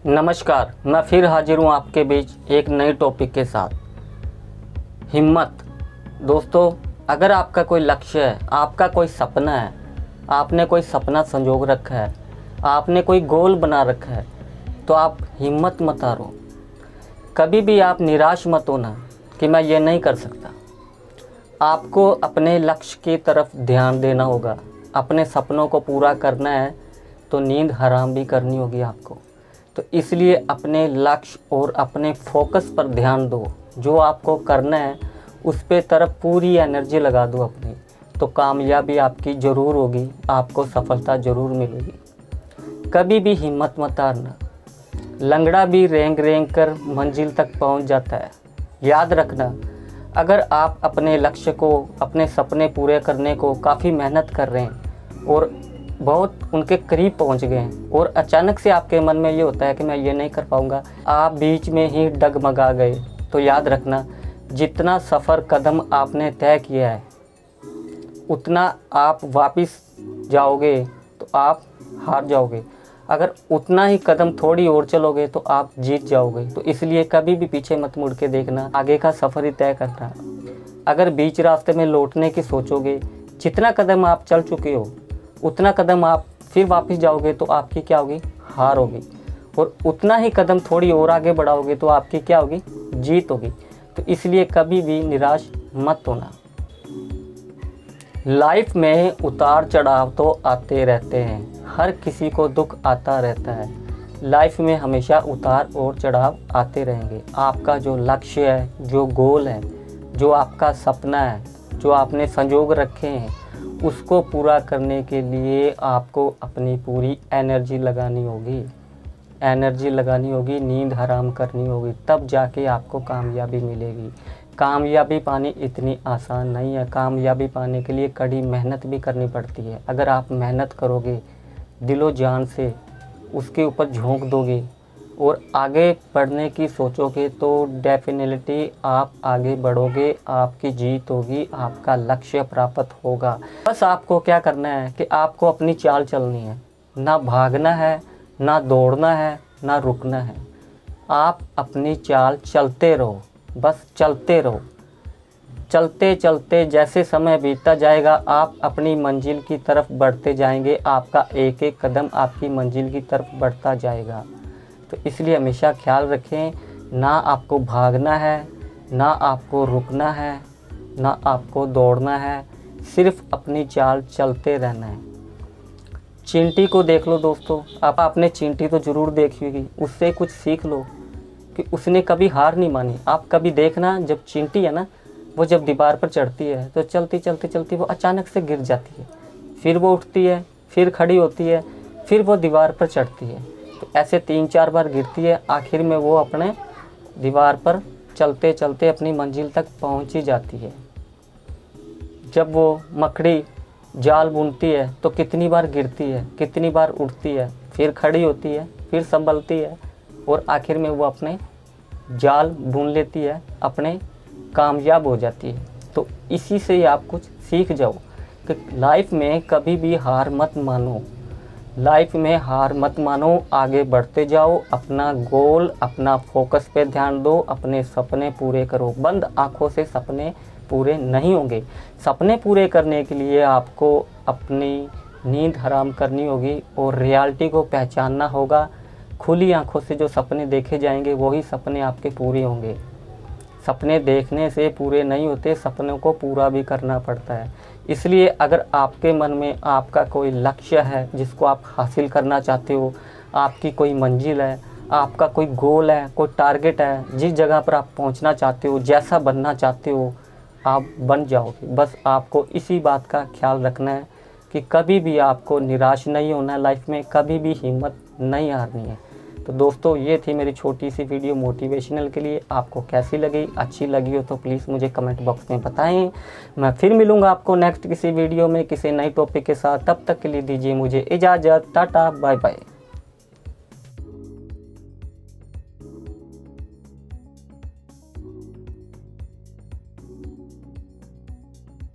नमस्कार, मैं फिर हाजिर हूँ आपके बीच एक नए टॉपिक के साथ। हिम्मत। दोस्तों, अगर आपका कोई लक्ष्य है, आपका कोई सपना है, आपने कोई सपना संजोग रखा है, आपने कोई गोल बना रखा है, तो आप हिम्मत मत हारो। कभी भी आप निराश मत होना कि मैं ये नहीं कर सकता। आपको अपने लक्ष्य की तरफ ध्यान देना होगा। अपने सपनों को पूरा करना है तो नींद हराम भी करनी होगी आपको। तो इसलिए अपने लक्ष्य और अपने फोकस पर ध्यान दो। जो आपको करना है उस पे तरफ पूरी एनर्जी लगा दो अपनी, तो कामयाबी आपकी ज़रूर होगी, आपको सफलता ज़रूर मिलेगी। कभी भी हिम्मत मत हारना। लंगड़ा भी रेंग रेंग कर मंजिल तक पहुंच जाता है। याद रखना, अगर आप अपने लक्ष्य को, अपने सपने पूरे करने को काफ़ी मेहनत कर रहे हैं और बहुत उनके करीब पहुंच गए हैं और अचानक से आपके मन में ये होता है कि मैं ये नहीं कर पाऊंगा, आप बीच में ही डगमगा गए, तो याद रखना, जितना सफ़र कदम आपने तय किया है उतना आप वापस जाओगे तो आप हार जाओगे। अगर उतना ही कदम थोड़ी और चलोगे तो आप जीत जाओगे। तो इसलिए कभी भी पीछे मत मुड़ के देखना, आगे का सफ़र ही तय करना। अगर बीच रास्ते में लौटने की सोचोगे, जितना कदम आप चल चुके हो उतना कदम आप फिर वापस जाओगे तो आपकी क्या होगी? हार होगी। और उतना ही कदम थोड़ी और आगे बढ़ाओगे तो आपकी क्या होगी? जीत होगी। तो इसलिए कभी भी निराश मत होना। लाइफ में उतार चढ़ाव तो आते रहते हैं, हर किसी को दुख आता रहता है। लाइफ में हमेशा उतार और चढ़ाव आते रहेंगे। आपका जो लक्ष्य है, जो गोल है, जो आपका सपना है, जो आपने संजोग रखे हैं, उसको पूरा करने के लिए आपको अपनी पूरी एनर्जी लगानी होगी, नींद हराम करनी होगी, तब जाके आपको कामयाबी मिलेगी। कामयाबी पानी इतनी आसान नहीं है। कामयाबी पाने के लिए कड़ी मेहनत भी करनी पड़ती है। अगर आप मेहनत करोगे, दिलो जान से उसके ऊपर झोंक दोगे और आगे बढ़ने की सोचोगे तो डेफिनेटली आप आगे बढ़ोगे, आपकी जीत होगी, आपका लक्ष्य प्राप्त होगा। बस आपको क्या करना है कि आपको अपनी चाल चलनी है। ना भागना है, ना दौड़ना है, ना रुकना है। आप अपनी चाल चलते रहो, बस चलते रहो। चलते चलते जैसे समय बीतता जाएगा, आप अपनी मंजिल की तरफ बढ़ते जाएंगे। आपका एक एक कदम आपकी मंजिल की तरफ बढ़ता जाएगा। तो इसलिए हमेशा ख्याल रखें, ना आपको भागना है, ना आपको रुकना है, ना आपको दौड़ना है, सिर्फ अपनी चाल चलते रहना है। चींटी को देख लो दोस्तों, आपने चींटी तो ज़रूर देखी होगी, उससे कुछ सीख लो कि उसने कभी हार नहीं मानी। आप कभी देखना, जब चींटी है ना, वो जब दीवार पर चढ़ती है तो चलती चलती चलती वो अचानक से गिर जाती है, फिर वो उठती है, फिर खड़ी होती है, फिर वो दीवार पर चढ़ती है। तो ऐसे 3-4 बार गिरती है, आखिर में वो अपने दीवार पर चलते चलते अपनी मंजिल तक पहुंच ही जाती है। जब वो मकड़ी जाल बुनती है तो कितनी बार गिरती है, कितनी बार उठती है, फिर खड़ी होती है, फिर संभलती है और आखिर में वो अपने जाल बुन लेती है, अपने कामयाब हो जाती है। तो इसी से ही आप कुछ सीख जाओ कि लाइफ में कभी भी हार मत मानो। लाइफ में हार मत मानो, आगे बढ़ते जाओ, अपना गोल, अपना फोकस पे ध्यान दो, अपने सपने पूरे करो। बंद आंखों से सपने पूरे नहीं होंगे। सपने पूरे करने के लिए आपको अपनी नींद हराम करनी होगी और रियलिटी को पहचानना होगा। खुली आंखों से जो सपने देखे जाएंगे वही सपने आपके पूरे होंगे। सपने देखने से पूरे नहीं होते, सपनों को पूरा भी करना पड़ता है। इसलिए अगर आपके मन में आपका कोई लक्ष्य है जिसको आप हासिल करना चाहते हो, आपकी कोई मंजिल है, आपका कोई गोल है, कोई टारगेट है, जिस जगह पर आप पहुंचना चाहते हो, जैसा बनना चाहते हो, आप बन जाओगे। बस आपको इसी बात का ख्याल रखना है कि कभी भी आपको निराश नहीं होना है, लाइफ में कभी भी हिम्मत नहीं हारनी है। तो दोस्तों, ये थी मेरी छोटी सी वीडियो मोटिवेशनल के लिए। आपको कैसी लगी? अच्छी लगी हो तो प्लीज़ मुझे कमेंट बॉक्स में बताएं। मैं फिर मिलूंगा आपको नेक्स्ट किसी वीडियो में किसी नई टॉपिक के साथ। तब तक के लिए दीजिए मुझे इजाज़त। Tata, bye bye.